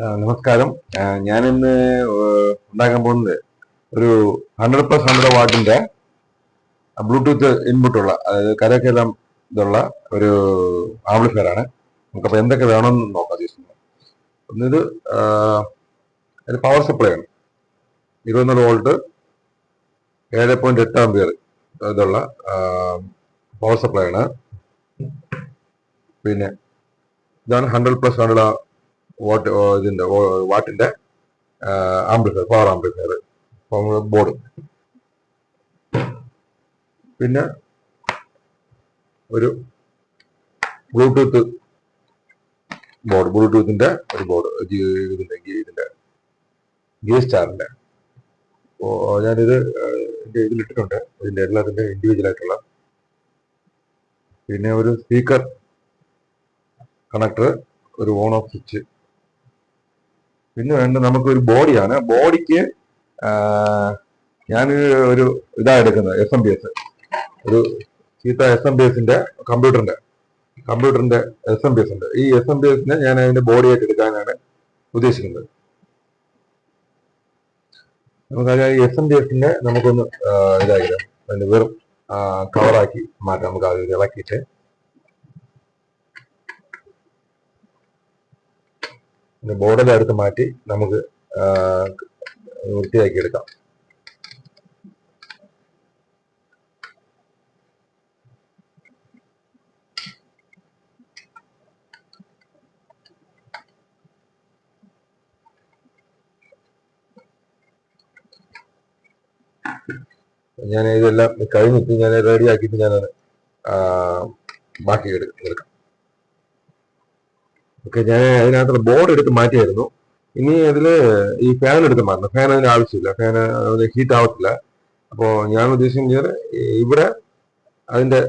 നമസ്കാരം. ഞാനിന്ന് ഉണ്ടാക്കാൻ പോകുന്നത് ഒരു 100+100 വാട്ടിന്റെ ബ്ലൂടൂത്ത് ഇൻപുട്ടുള്ള, അതായത് കരക്കെല്ലാം ഇതുള്ള ഒരു ആംപ്ലിഫയർ ആണ്. നമുക്കപ്പോൾ എന്തൊക്കെ വേണമെന്ന് നോക്കാം. ഒന്നിത് ഒരു പവർ സപ്ലൈ ആണ്. 24 വോൾട്ട് 7.8 ആംപിയർ ഇതുള്ള പവർ സപ്ലൈ ആണ്. പിന്നെ ഇതാണ് 100+100 വാട്ടിന്റെ ആംപ്ലിഫയർ, പവർ ആംപ്ലിഫയർ ബോർഡ്. പിന്നെ ഒരു ബ്ലൂടൂത്ത് ബോർഡ്, ബ്ലൂടൂത്തിന്റെ ഒരു ബോർഡ്, ഇതിന്റെ ഗി സ്റ്റാറിന്റെ. ഞാനിത് ഇതിലിട്ടിട്ടുണ്ട്, ഇതിന്റെ എല്ലാത്തിന്റെ ഇൻഡിവിജ്വൽ ആയിട്ടുള്ള. പിന്നെ ഒരു സ്പീക്കർ കണക്ടർ, ഒരു ഓൺ ഓഫ് സ്വിച്ച്. പിന്നെ വേണ്ട നമുക്കൊരു ബോഡിയാണ്. ബോഡിക്ക് ഞാൻ ഒരു ഇതാ എടുക്കുന്നത്, SMPS, ഒരു ചീത്ത SMPSന്റെ കമ്പ്യൂട്ടറിന്റെ SMPS ഉണ്ട്. ഈ SMPSനെ ഞാൻ അതിന്റെ ബോഡിയായിട്ട് എടുക്കാനാണ് ഉദ്ദേശിക്കുന്നത്. നമുക്ക് ഈ SMPSന്റെ നമുക്കൊന്ന് ഇതാക്കില്ല, അതിന്റെ വെറും കവറാക്കി മാറ്റാം. നമുക്ക് അത് ഇളക്കിയിട്ട് ബോർഡെല്ലാം എടുത്ത് മാറ്റി നമുക്ക് വൃത്തിയാക്കി എടുക്കാം. ഞാൻ ഇതെല്ലാം കഴിഞ്ഞിട്ട് ഞാൻ റെഡി ആക്കിയിട്ട് ഞാനത് ബാക്കി എടുക്കാം. ഓക്കെ, ഞാൻ അതിനകത്ത് ബോർഡ് എടുത്ത് മാറ്റിയായിരുന്നു. ഇനി അതില് ഈ ഫാൻ എടുത്ത് മാറ്റണം. ഫാൻ അതിന് ആവശ്യമില്ല, ഫാൻ ഹീറ്റ് ആവത്തില്ല. അപ്പോൾ ഞാൻ ഉദ്ദേശിക്കുന്നത് ഇവിടെ അതിന്റെ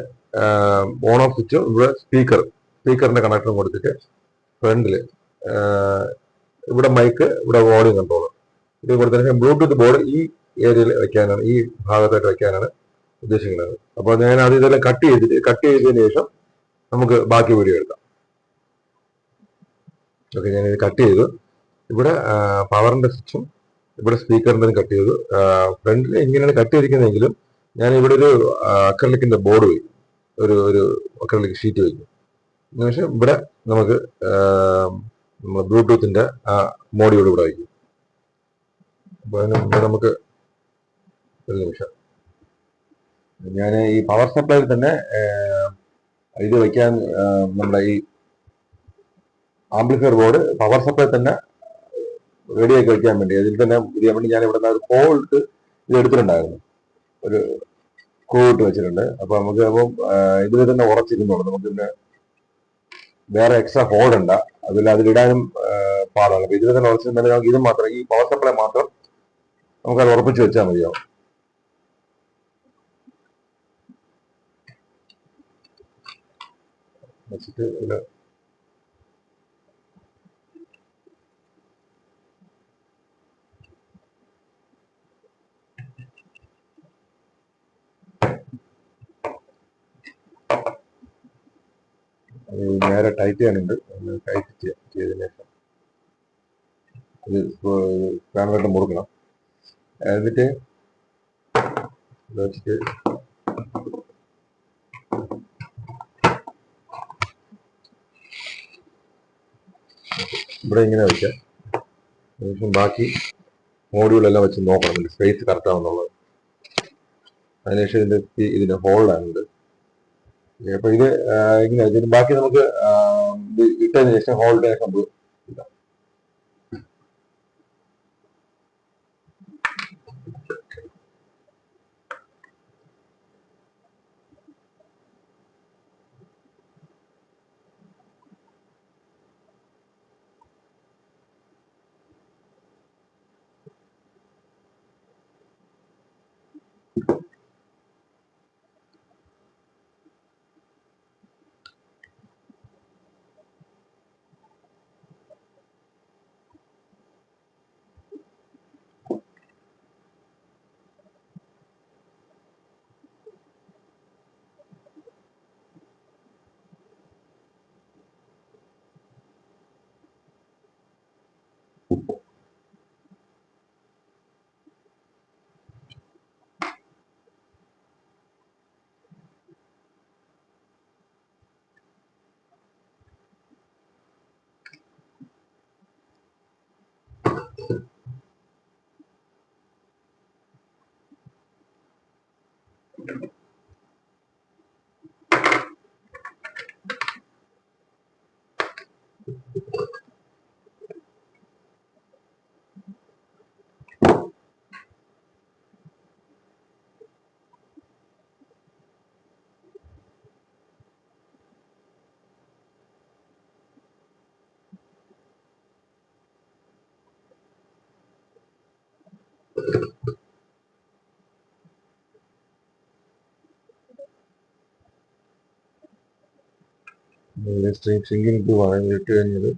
ഓൺ ഓഫ് സ്വിച്ചും, ഇവിടെ സ്പീക്കറിന്റെ കണക്ടറും കൊടുത്തിട്ട് ഫ്രണ്ടില് ഇവിടെ മൈക്ക്, ഇവിടെ വോളിയം കൺട്രോൾ ഇത് കൊടുത്തതിന് ബ്ലൂടൂത്ത് ബോർഡ് ഈ ഏരിയയിൽ വെക്കാനാണ്, ഈ ഭാഗത്തായിട്ട് വെക്കാനാണ് ഉദ്ദേശിക്കുന്നത്. അപ്പോൾ ഞാൻ അത് ഇതെല്ലാം കട്ട് ചെയ്തതിന് ശേഷം നമുക്ക് ബാക്കി വീഡിയോ എടുക്കാം. ഓക്കെ, ഞാനിത് കട്ട് ചെയ്തു. ഇവിടെ പവറിന്റെ സ്വിച്ചും, ഇവിടെ സ്പീക്കറിന്റെ കട്ട് ചെയ്തു. ഫ്രണ്ടിൽ ഇങ്ങനെയാണ് കട്ട് ചെയ്തിരിക്കുന്നതെങ്കിലും ഞാൻ ഇവിടെ ഒരു അക്രലിക്കിന്റെ ബോർഡ് വയ്ക്കും, ഒരു അക്രലിക് ഷീറ്റ് വയ്ക്കും. അതിനുശേഷം ഇവിടെ നമുക്ക് ബ്ലൂടൂത്തിന്റെ മോഡ്യൂൾ ഇവിടെ വയ്ക്കും. അപ്പൊ അതിന് നമുക്ക് ഒരു നിമിഷം, ഞാൻ ഈ പവർ സപ്ലൈയിൽ തന്നെ ഇത് വയ്ക്കാൻ, നമ്മുടെ ഈ ആംപ്ലിഫയർ ബോർഡ് പവർ സപ്ലൈ തന്നെ റെഡിയാക്കി വയ്ക്കാൻ വേണ്ടി, അതിൽ തന്നെ ചെയ്യാൻ വേണ്ടി ഞാൻ ഇവിടെ ഒരു ഹോൾട്ട് ഇത് എടുത്തിട്ടുണ്ടായിരുന്നു, ഒരു സ്ക്രൂ വെച്ചിട്ടുണ്ട്. അപ്പൊ നമുക്ക് അപ്പം ഇതിൽ തന്നെ ഉറച്ചിരുന്നുള്ളൂ. നമുക്ക് പിന്നെ വേറെ എക്സ്ട്രാ ഹോൾ ഉണ്ട്, അതിലിടാനും പാടാണ്. അപ്പൊ ഇതിൽ തന്നെ ഉറച്ചിരുന്നാൽ നമുക്ക് ഇത് മാത്രം, ഈ പവർ സപ്ലൈ മാത്രം നമുക്കത് ഉറപ്പിച്ച് വെച്ചാൽ മതിയാവും. വെച്ചിട്ട് ഇതിൽ നേരെ ടൈറ്റ് ചെയ്യാനുണ്ട്. ടൈറ്റ് ചെയ്തതിന് ശേഷം ഇത് സ്പാനറായിട്ട് മുറുക്കണം. എന്നിട്ട് വെച്ചിട്ട് ഇവിടെ ഇങ്ങനെ വെക്കാം. അതിനുശേഷം ബാക്കി മോഡ്യൂളെല്ലാം വെച്ച് നോക്കണം സ്പേസ് കറക്റ്റ് ആവുന്നുള്ളത്. അതിനുശേഷം ഇതിന്റെ ഹോൾഡാണുണ്ട്. അപ്പൊ ഇത് ഇങ്ങനെ ബാക്കി നമുക്ക് ഇട്ടതിന് ശേഷം ഹോൾഡ് സംഭവം ഇതാ. സിങ്കിങ് ടു ആണ് ഇട്ട് കഴിഞ്ഞത്.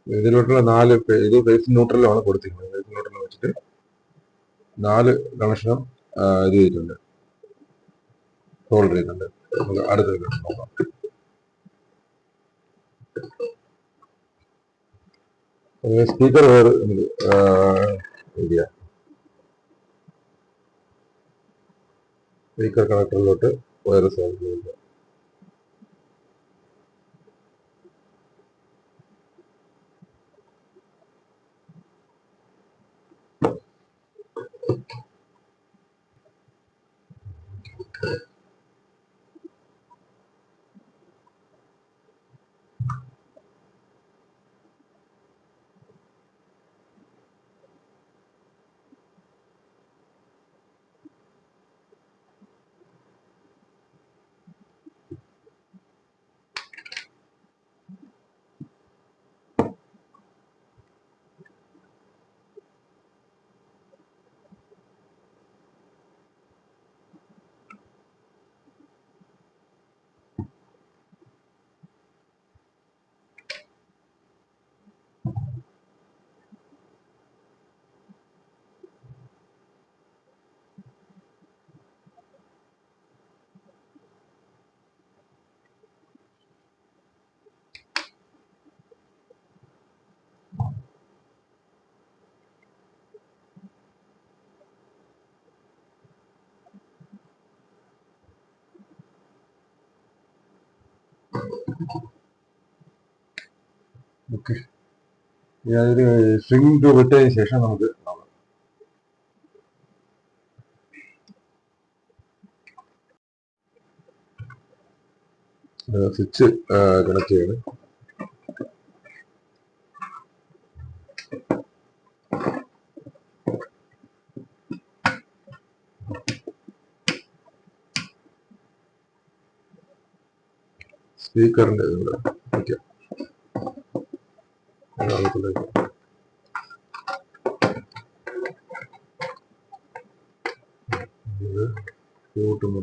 ഇതിലോട്ടുള്ള 4 ഇത് ഫേസ് ന്യൂട്രലാണ് കൊടുത്തിരിക്കുന്നത്. ഫേസ് ന്യൂട്രൽ വെച്ചിട്ട് 4 കണക്ഷനും ഇത് ചെയ്തിട്ടുണ്ട്, സോൾഡർ ചെയ്തിട്ടുണ്ട്. നമുക്ക് അടുത്ത കണക്ഷൻ നോക്കാം. സ്പീക്കർ വേറെ ഏരിയ സ്പീക്കർ കണക്ടറിലോട്ട് വയർ സോൾവ് ചെയ്യുക. ഓക്കെ, ഞാനൊരു സ്ട്രിംഗ് ടു വിട്ടതിന് ശേഷം നമുക്ക് സ്വിച്ച് കണക്ട് ചെയ്യണം. സ്പീക്കറിന്റെ ഓക്കെ, കൂട്ടുന്നു.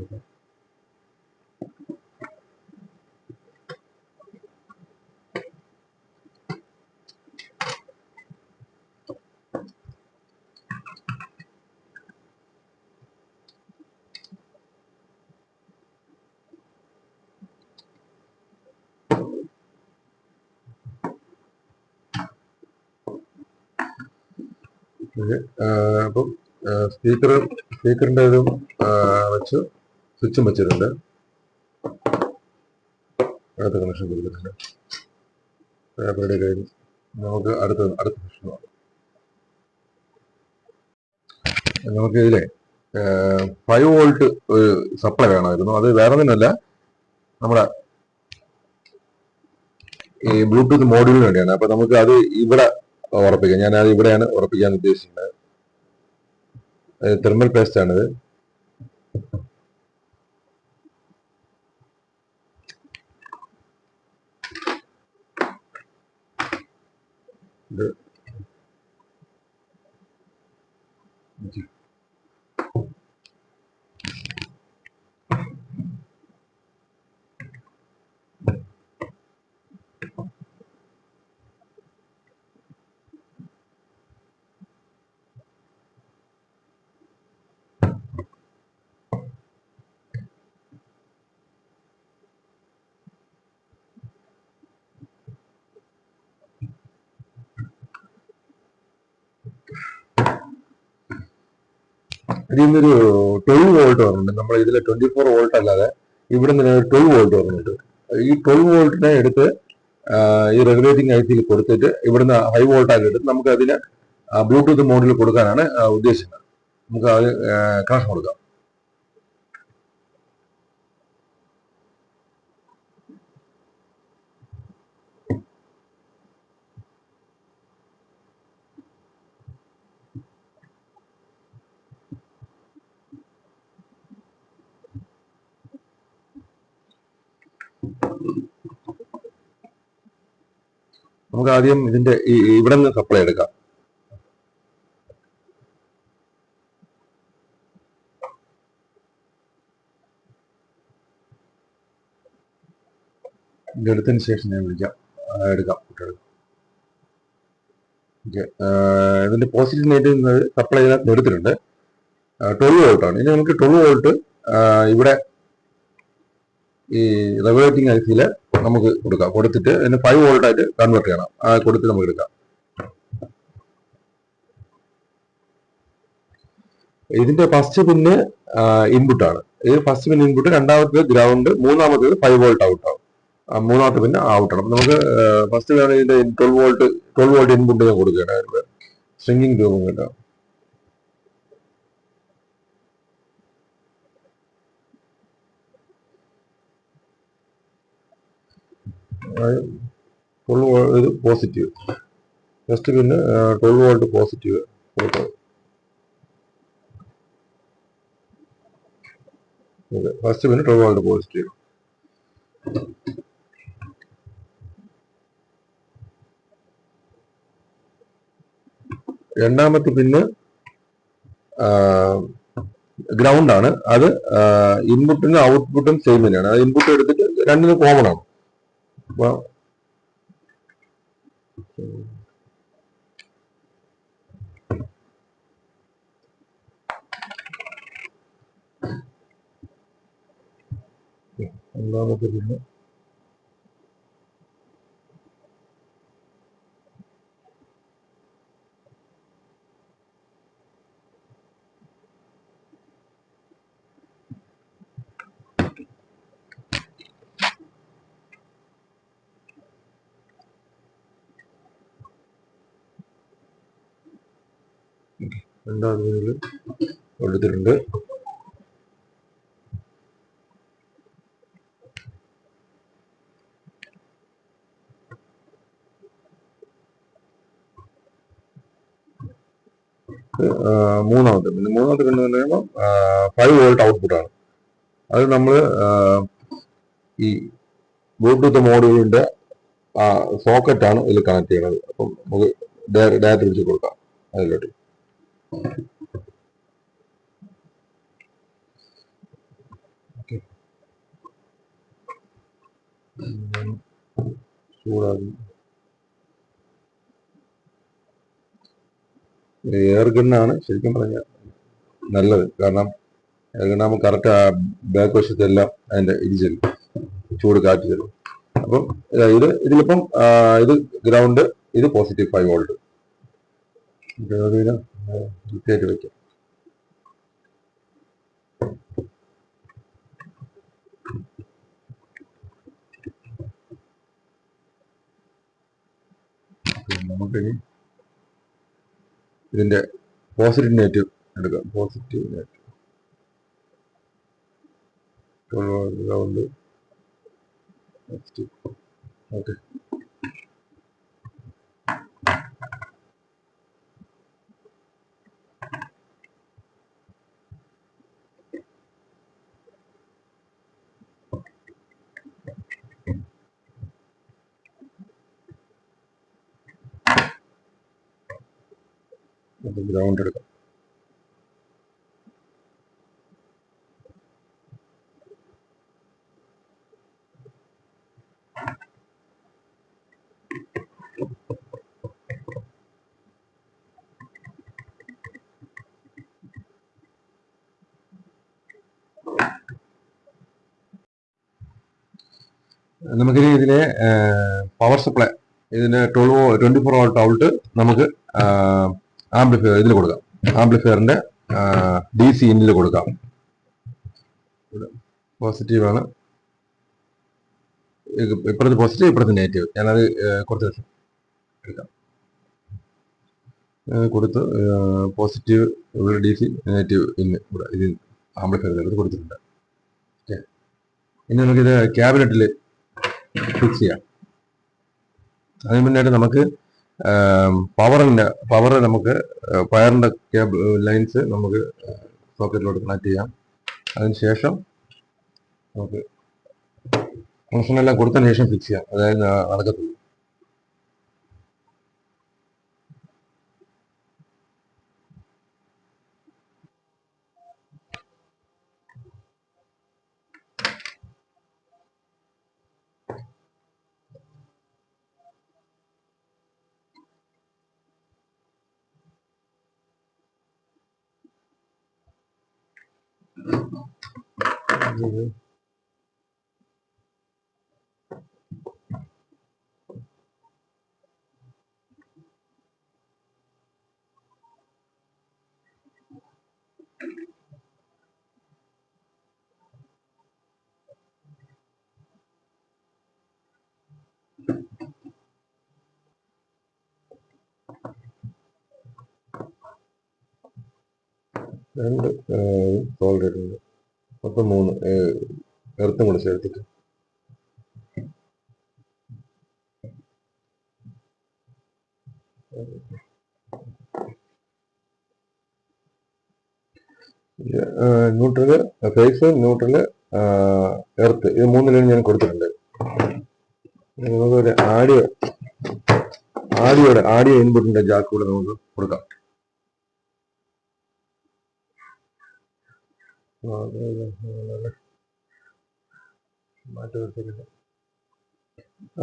അപ്പം സ്പീക്കറിന്റെ ഇതും വെച്ച് സ്വിച്ചും വെച്ചിട്ടുണ്ട്, അടുത്ത കണക്ഷൻ കൊടുത്തിട്ടുണ്ട്. പേപ്പറുടെ കഴിഞ്ഞ് നമുക്ക് അടുത്ത സെഷൻ നോക്കാം. നമുക്ക് ഇതിലെ 5 വോൾട്ട് ഒരു സപ്ലൈ വേണമായിരുന്നു. അത് വേറെ ഒന്നുമല്ല, നമ്മുടെ ഈ ബ്ലൂടൂത്ത് മോഡ്യൂളിന് വേണ്ടിയാണ്. അപ്പൊ നമുക്ക് അത് ഇവിടെ ഉറപ്പിക്കാം. ഞാൻ അത് ഇവിടെയാണ് ഉറപ്പിക്കാൻ ഉദ്ദേശിക്കുന്നത്. തെർമൽ പേസ്റ്റ് ആണിത്. ഇത് ഇതിൽ നിന്നൊരു 12 വോൾട്ട് വരുന്നുണ്ട്. നമ്മൾ ഇതിൽ 24 വോൾട്ട് അല്ലാതെ ഇവിടെ നിന്ന് 12 വോൾട്ട് വരുന്നുണ്ട്. ഈ 12 വോൾട്ടിനെ എടുത്ത് ഈ റെഗുലേറ്റിംഗ് ഐസിയിൽ കൊടുത്തിട്ട് ഇവിടുന്ന് ഹൈ വോൾട്ടായിട്ട് എടുത്ത് നമുക്ക് അതിന് ബ്ലൂടൂത്ത് മോഡിൽ കൊടുക്കാനാണ് ഉദ്ദേശിക്കുന്നത്. നമുക്ക് അത് കണക്ഷൻ കൊടുക്കാം. നമുക്ക് ആദ്യം ഇതിന്റെ ഇവിടെ നിന്ന് സപ്ലൈ എടുക്കാം. ഇത് എടുത്തതിന് ശേഷം ഞാൻ വിളിക്കാം, എടുക്കാം. ഇതിന്റെ പോസിറ്റീവ് നെഗറ്റീവ് സപ്ലൈ ഇതിനകത്ത് എടുത്തിട്ടുണ്ട്. 12 വോൾട്ടാണ്. ഇനി നമുക്ക് 12 വോൾട്ട് ഇവിടെ ഈ റെഗുലേറ്റിംഗ് ഐസിയിൽ നമുക്ക് കൊടുക്കാം. കൊടുത്തിട്ട് അതിന് 5 വോൾട്ടായിട്ട് കൺവേർട്ട് ചെയ്യണം. കൊടുത്ത് നമുക്ക് എടുക്കാം. ഇതിന്റെ ഫസ്റ്റ് പിന്ന് ഇൻപുട്ടാണ്. ഇത് ഫസ്റ്റ് പിൻ ഇൻപുട്ട്, രണ്ടാമത്തേത് ഗ്രൗണ്ട്, മൂന്നാമത്തേത് 5 വോൾട്ട് ഔട്ട് ആവും. മൂന്നാമത്തെ പിന്നെ ഔട്ടാണ്. നമുക്ക് ഫസ്റ്റ് ഇതിന്റെ 12 വോൾട്ട് ഇൻപുട്ട് ഞാൻ കൊടുക്കുകയാണ്. സ്ട്രിങ്ങിങ് രൂപം കേട്ടോ. ഇത് പോസിറ്റീവ്. ഫസ്റ്റ് പിന്നെ 12 വോൾട്ട് പോസിറ്റീവ് കൊടുക്കാം. ഫസ്റ്റ് പിന്നെ 12 വോൾട്ട് പോസിറ്റീവ്. രണ്ടാമത്തെ പിന്നെ ഗ്രൗണ്ട് ആണ്. അത് ഇൻപുട്ടിനും ഔട്ട്പുട്ടും സെയിം തന്നെയാണ്. അത് ഇൻപുട്ട് എടുത്തിട്ട് രണ്ടിനും കോമൺ ആണ്. അപ്പൊ രണ്ടാമത്തെ പിന്നെ രണ്ടാമത് എടുത്തിട്ടുണ്ട്. മൂന്നാമത്തെ പിന്നെ പറയുമ്പോൾ 5 വോൾട്ട് ഔട്ട്പുട്ടാണ്. അത് നമ്മൾ ഈ ബ്ലൂടൂത്ത് മോഡ്യൂളിന്റെ സോക്കറ്റാണ് ഇതിൽ കണക്ട് ചെയ്യുന്നത്. അപ്പം നമുക്ക് ഡയറക്റ്റ് വെച്ച് കൊടുക്കാം അതിലോട്ട്. ചൂടാകും. എയർ ഗണ്ണാണ് ശരിക്കും പറഞ്ഞാൽ നല്ലത്. കാരണം എയർ ഗണ്ണാകുമ്പോൾ കറക്റ്റ് ബാക്ക് വശത്തെല്ലാം അതിന്റെ ഇത് ചെല്ലും, ചൂട് കാറ്റ് ചെല്ലും. അപ്പം ഇതിലിപ്പം ഇത് ഗ്രൗണ്ട്, ഇത് പോസിറ്റീവ് 5 വോൾട്ട്. വൃത്തിയായിട്ട് വെക്കാം. നമുക്കിനി ഇതിന്റെ പോസിറ്റീവ് നെഗറ്റീവ് എടുക്കാം. Positive negative ground okay. Ground എടുക്കാം. നമുക്കിനി ഇതിലെ പവർ സപ്ലൈ ഇതിന് 24 വോൾട്ട് ഔട്ട് നമുക്ക് ആംപ്ലിഫയർ ഇതിൽ കൊടുക്കാം. ആംപ്ലിഫയറിന്റെ DC ഇന്നിൽ കൊടുക്കാം. പോസിറ്റീവാണ്, ഇപ്പുറത്ത് പോസിറ്റീവ്, ഇപ്പുറത്ത് നെഗറ്റീവ്. ഞാനത് കുറച്ച് ദിവസം എടുക്കാം. കൊടുത്ത് പോസിറ്റീവ് ഇവിടെ DC, നെഗറ്റീവ് ഇന്ന് ഇവിടെ ഇത് ആംപ്ലിഫയർ കൊടുത്തിട്ടുണ്ട്. ഓക്കെ, ഇനി നമുക്കിത് ക്യാബിനറ്റിൽ ഫിക്സ് ചെയ്യാം. അതിന് മുന്നായിട്ട് നമുക്ക് പവർ നമുക്ക് വയറിന്റെ കേബിൾ ലൈൻസ് നമുക്ക് സോക്കറ്റിലോട്ട് കണക്ട് ചെയ്യാം. അതിനുശേഷം നമുക്ക് കണക്ഷനെല്ലാം കൊടുത്തതിന് ശേഷം ഫിക്സ് ചെയ്യാം. അതായത് നടക്കത്തുള്ളൂ. രണ്ട് സോൾഡർ ഉണ്ട്, മൊത്തം 3 എർത്തും കൂടെ ചേർത്തിട്ട് ന്യൂട്രല്, ഫേസ്, ന്യൂട്രല്, എർത്ത്, ഇത് 3 ഞാൻ കൊടുത്തിട്ടുണ്ട്. നമുക്കൊരു ആഡിയോ ഇൻപുട്ടിന്റെ ജാക്ക് കൂടെ നമുക്ക് കൊടുക്കാം.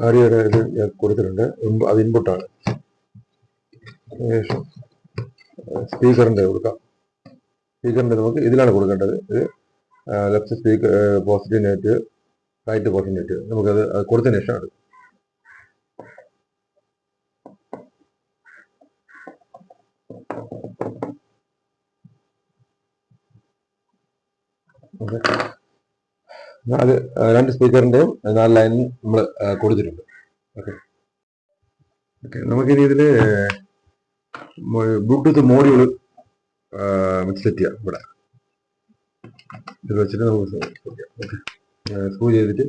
ആഡിയോയുടെ ഇത് കൊടുത്തിട്ടുണ്ട്, അത് ഇൻപുട്ടാണ്. ശേഷം സ്പീക്കറിന്റെ കൊടുക്കാം. സ്പീക്കറിന്റെ നമുക്ക് ഇതിലാണ് കൊടുക്കേണ്ടത്. ഇത് left speaker positive, negative, right positive, negative. നമുക്കത് കൊടുത്തതിന് ശേഷം എടുക്കും. അത് 2 സ്പീക്കറിന്റെയും 4 ലൈനും നമ്മൾ കൊടുത്തിട്ടുണ്ട്. ഓക്കെ, നമുക്കിനി ഇതില് ബ്ലൂടൂത്ത് മോഡ്യൂള് സെറ്റ് ചെയ്യാം. ഇവിടെ ഇത് വെച്ചിട്ട് നമുക്ക് സ്ക്രൂ ചെയ്തിട്ട്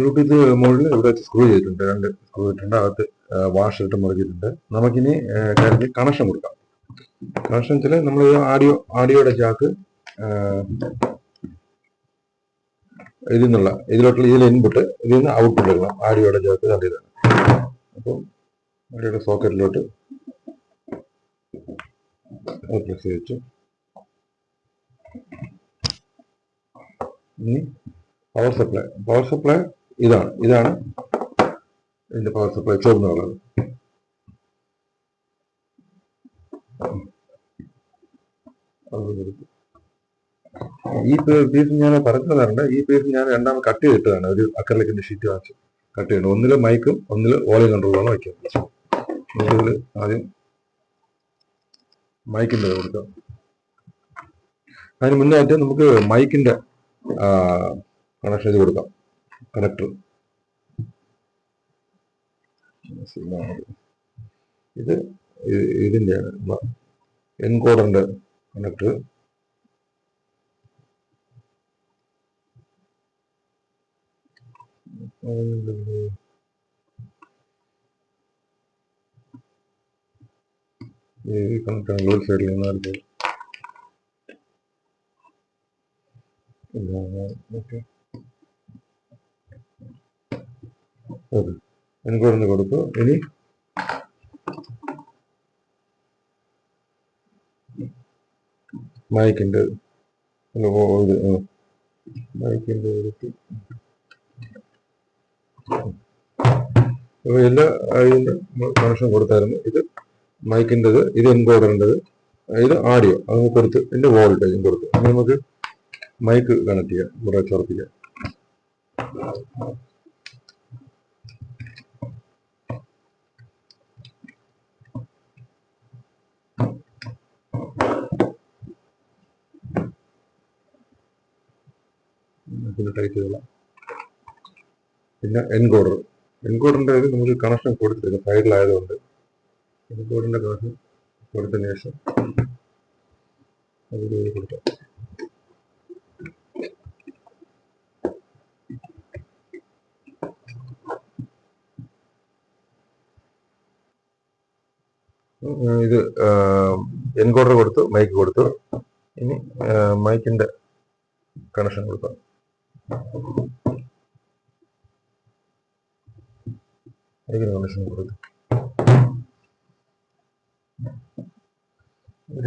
ബ്ലൂടൂത്ത് മോഡ്യൂൾ ഇവിടെ വെച്ച് സ്ക്രൂ ചെയ്തിട്ടുണ്ട്. 2 സ്ക്രൂ ഇട്ടിട്ടുണ്ട്. അകത്ത് വാഷ് ഇട്ട് മുറിച്ചിട്ടുണ്ട്. നമുക്കിനി കണക്ഷൻ കൊടുക്കാം. കണക്ഷൻ വെച്ചാൽ നമ്മൾ ആഡിയോയുടെ ജാക്ക് ഇതിലോട്ടുള്ള ഇൻപുട്ട്, ഇതിൽ നിന്ന് ഔട്ട്പുട്ട് എടുക്കണം. ആഡിയോയുടെ ജാക്ക് കണ്ടിതാണ്. അപ്പം ആഡിയോയുടെ സോക്കറ്റിലോട്ട് പ്രസ് വെച്ചു. ഇനി പവർ സപ്ലൈ ഇതാണ് ഇതിന്റെ പവർ സപ്ലൈ ചുവന്ന കളർ. ഈ പീസ് ഞാൻ പറഞ്ഞു തരണ്ട. ഈ പീസ് ഞാൻ രണ്ടാമത് കട്ട് ചെയ്തിട്ടതാണ്. ഒരു അക്രലിക്കിന്റെ ഷീറ്റ് വാങ്ങിച്ച് കട്ട് ചെയ്യണം. ഒന്നില് മൈക്കും ഒന്നില് വോളിയം കൺട്രോളാണ് വയ്ക്കുന്നത്. നമുക്കിതിൽ ആദ്യം മൈക്കിന്റെ കൊടുക്കാം. അതിന് മുന്നായിട്ട് നമുക്ക് മൈക്കിന്റെ കണക്ഷൻ ഇത് കൊടുക്കാം. കണക്ടർ ഇത് ഇതിന്റെ എൻകോഡറിന്റെ കണക്ടർ. ഈ കണക്ടർ ഒരു സൈഡിൽ നിന്ന് എൻകോഡറിന് കൊടുത്തു. ഇനി മൈക്കിൻ്റെ മൈക്കിൻ്റെ അപ്പോൾ എല്ലാ ഇതിൻ്റെ കണക്ഷൻ കൊടുത്തായിരുന്നു. ഇത് മൈക്കിൻ്റെത്, ഇത് എൻകോഡറിൻ്റെത്, ഇത് ആഡിയോ അത് കൊടുത്ത് ഇതിൻ്റെ വോൾട്ടേജും കൊടുത്തു. അങ്ങനെ നമുക്ക് മൈക്ക് കണക്ട് ചെയ്യാം, ഇവിടെ ചുറപ്പിക്കാം. പിന്നെ ടൈറ്റ് ചെയ്തോളാം. പിന്നെ എൻകോഡറിൻ്റെ ഇത് നമുക്ക് കണക്ഷൻ കൊടുത്തില്ല, സൈഡിലായതുകൊണ്ട് എൻകോഡറിൻ്റെ കണക്ഷൻ കൊടുത്തതിന് ശേഷം അതിൽ കൊടുക്കാം. ഇത് എൻകോഡർ കൊടുത്തു, മൈക്ക് കൊടുത്തു. ഇനി മൈക്കിൻ്റെ കണക്ഷൻ കൊടുക്കാം. മൈക്കിന് കണക്ഷൻ കൊടുത്തു.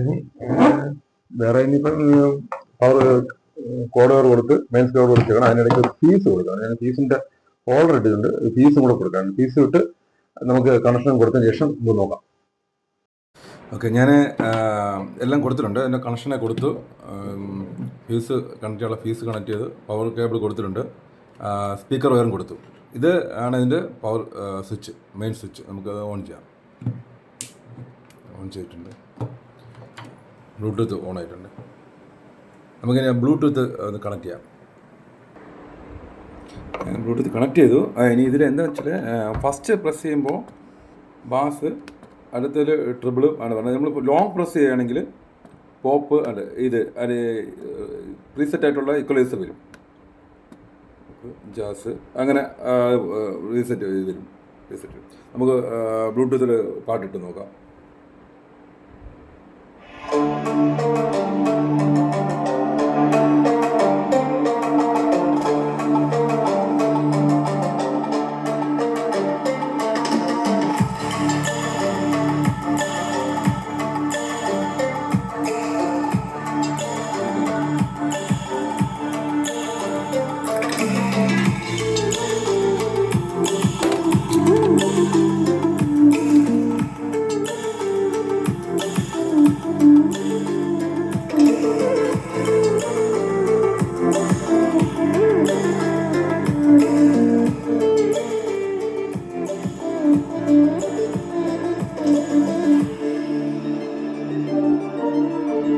ഇനി വേറെ ഇനിയിപ്പം പവർ കോഡ് കൊടുത്ത് മെയിൻ കോഡ് കൊടുത്തേക്കണം. അതിനിടയ്ക്ക് ഒരു ഫീസ് കൊടുക്കണം. ഞാൻ ഫീസിൻ്റെ ഓർഡർ ഇട്ടിട്ടുണ്ട്, ഫീസും കൂടെ കൊടുക്കണം. ഫീസ് ഇട്ട് നമുക്ക് കണക്ഷൻ കൊടുത്തതിന് ശേഷം ഇത് നോക്കാം. ഓക്കെ, ഞാൻ എല്ലാം കൊടുത്തിട്ടുണ്ട്. എൻ്റെ കണക്ഷനെ കൊടുത്തു, ഫീസ് കണക്ട് ചെയ്യാനുള്ള ഫീസ് കണക്ട് ചെയ്ത് പവർ കേബിൾ കൊടുത്തിട്ടുണ്ട്, സ്പീക്കർ വയറും കൊടുത്തു. ഇത് ആണ് ഇതിൻ്റെ പവർ സ്വിച്ച്, മെയിൻ സ്വിച്ച്. നമുക്കത് ഓൺ ചെയ്യാം. ഓൺ ചെയ്തിട്ടുണ്ട്, ബ്ലൂടൂത്ത് ഓൺ ആയിട്ടുണ്ട്. നമുക്കിനി ബ്ലൂടൂത്ത് ഒന്ന് കണക്ട് ചെയ്യാം. ബ്ലൂടൂത്ത് കണക്ട് ചെയ്തു. ഇനി ഇതിൽ എന്താ വെച്ചാൽ ഫസ്റ്റ് പ്രസ് ചെയ്യുമ്പോൾ ബാസ്, അടുത്തൊരു ട്രിബിളും ആണ് പറഞ്ഞത്. നമ്മൾ ലോങ് പ്രസ് ചെയ്യുകയാണെങ്കിൽ പോപ്പ് അത് ഇത് അത് റീസെറ്റ് ആയിട്ടുള്ള ഇക്വലൈസർ വരും, ജാസ് അങ്ങനെ റീസെറ്റ് വരും. റീസെറ്റ് നമുക്ക് ബ്ലൂടൂത്തിൽ പാട്ടിട്ട് നോക്കാം.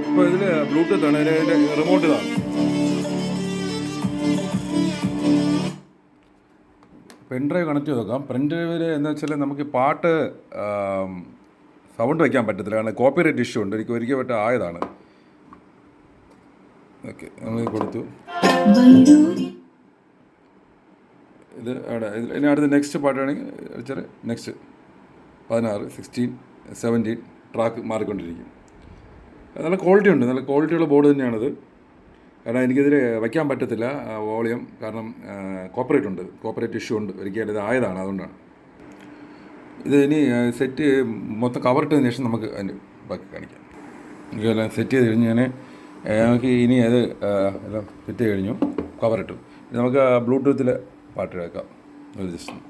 ഇപ്പോൾ ഇതിൽ ബ്ലൂടൂത്ത് ആണ്, ഇതിൻ്റെ റിമോട്ട് ഇതാണ്. പെൻഡ്രൈവ് കണക്ട് ചെയ്ത് നോക്കാം. പെൻഡ്രൈവിൽ എന്താ വെച്ചാൽ നമുക്ക് പാട്ട് സൗണ്ട് വയ്ക്കാൻ പറ്റത്തില്ല, കാരണം കോപ്പിറൈറ്റ് ഇഷ്യൂ ഉണ്ട്. എനിക്ക് ഒരിക്കൽ പറ്റ ആയതാണ്. ഓക്കെ, നമ്മൾ കൊടുത്തു. ഇത് അവിടെ ഇനി അടുത്ത നെക്സ്റ്റ് പാട്ടാണെങ്കിൽ വെച്ചാൽ നെക്സ്റ്റ് 16, 16, 17 ട്രാക്ക് മാറിക്കൊണ്ടിരിക്കും. നല്ല ക്വാളിറ്റി ഉണ്ട്, നല്ല ക്വാളിറ്റിയുള്ള ബോർഡ് തന്നെയാണിത്. കാരണം എനിക്കിതിൽ വയ്ക്കാൻ പറ്റത്തില്ല വോളിയം, കാരണം കോപ്പറേറ്റ് ഉണ്ട്, കോപ്പറേറ്റ് ഇഷ്യൂ ഉണ്ട്. ഒരിക്കലും ഇത് ആയതാണ്, അതുകൊണ്ടാണ്. ഇത് ഇനി സെറ്റ് മൊത്തം കവർ ഇട്ടതിന് ശേഷം നമുക്ക് അതിൻ്റെ ബാക്കി കാണിക്കാം. എനിക്കെല്ലാം സെറ്റ് ചെയ്ത് കഴിഞ്ഞ് നമുക്ക് ഇനി അത് എല്ലാം സെറ്റ് ചെയ്ത് കഴിഞ്ഞു, കവർ ഇട്ടു. നമുക്ക് ബ്ലൂടൂത്തിൽ പാട്ട് കേൾക്കാം. ഒരു ജസ്റ്റ്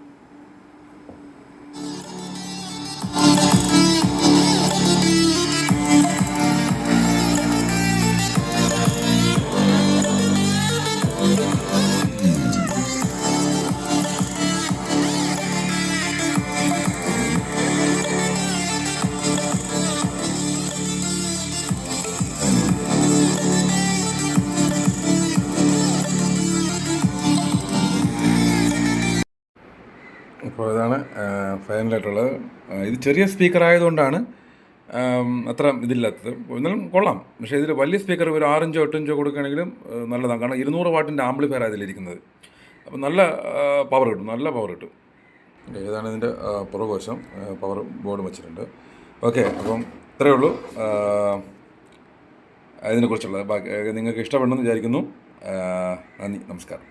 അപ്പോൾ ഇതാണ് ഫൈനലായിട്ടുള്ളത്. ഇത് ചെറിയ സ്പീക്കർ ആയതുകൊണ്ടാണ് അത്ര ഇതില്ലാത്തത്. എന്നാലും കൊള്ളാം. പക്ഷേ ഇതിൽ വലിയ സ്പീക്കർ ഒരു 6 ഇഞ്ചോ 8 ഇഞ്ചോ കൊടുക്കുകയാണെങ്കിലും നല്ലതാണ്. കാരണം 200 വാട്ടിൻ്റെ ആംപ്ലിഫയർ അതിലിരിക്കുന്നത്. അപ്പം നല്ല പവർ കിട്ടും, നല്ല പവർ കിട്ടും. ഏതാണ് ഇതിൻ്റെ പുറകുവശം, പവർ ബോർഡ് വെച്ചിട്ടുണ്ട്. ഓക്കെ, അപ്പം ഇത്രയേ ഉള്ളൂ ഇതിനെക്കുറിച്ചുള്ളത്. ബാക്കി നിങ്ങൾക്ക് ഇഷ്ടപ്പെടുമെന്ന് വിചാരിക്കുന്നു. നന്ദി, നമസ്കാരം.